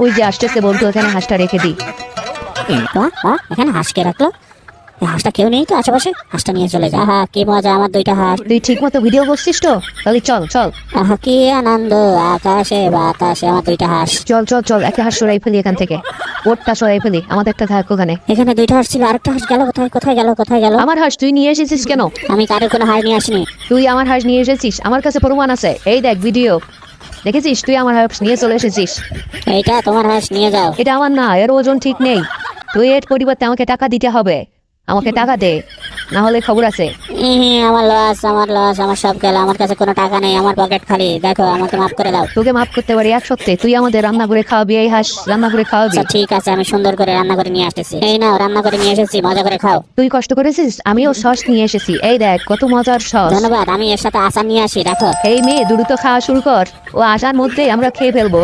ওই যে আসতেছে বন্ধু, এখানে হাঁসটা রেখে দিই। এখানে হাঁসকে রাখলো? হাঁসটা কেউ নেই তো আশেপাশে? হাঁসটা নিয়ে চলে যা। হ্যাঁ, কি মজা, আমার দুইটা হাঁস। তুই ঠিক মতো ভিডিও করছিস তো? তাহলে চল চল। কি আনন্দ, আকাশে বাতাসে আমার দুইটা হাঁস। চল চল চল, একটা হাঁস সরাই ফেলি এখান থেকে, ওরটা সরাই ফেলি, আমাদের একটা থাক ওখানে। এখানে দুইটা হাঁস ছিল, আরেকটা হাঁস গেল কোথায়? কোথায় গেল? আমার হাঁস তুই নিয়ে এসেছিস কেন? আমি কারোর কোনো হাঁস নিয়ে আসিনি। তুই আমার হাঁস নিয়ে এসেছিস, আমার কাছে প্রমাণ আছে। এই দেখ ভিডিও, দেখেছিস? তুই আমার হাঁস নিয়ে চলে এসেছিস। এইটা তোমার হাঁস, নিয়ে যাও। এটা আমার না, এর ওজন ঠিক নেই। তুই এর পরিবর্তে আমাকে টাকা দিতে হবে। আমাকে টাকা দে, না হলে খবর আছে। আমার লস, আমার সব গেল। আমার কাছে কোনো টাকা নেই, আমার পকেট খালি। দেখো, আমাকে মাফ করে দাও। তোকে মাফ করতে পারি এক সপ্তাহে, তুই আমাদের রান্না করে খাওয়াবি, এই হাঁস রান্না করে খাওয়াবি। আচ্ছা ঠিক আছে, আমি সুন্দর করে রান্না করে নিয়ে আসতেছি। এই নাও, রান্না করে নিয়ে এসেছি, মজা করে খাও। তুই কষ্ট করেছিস, আমিও সস নিয়ে এসেছি। এই দেখ কত মজার সস। ধন্যবাদ, আমি এর সাথে আচার নিয়ে আসি, রাখো। এই মেয়ে দ্রুত খাওয়া শুরু কর, ও আসার মধ্যেই আমরা খেয়ে ফেলবো।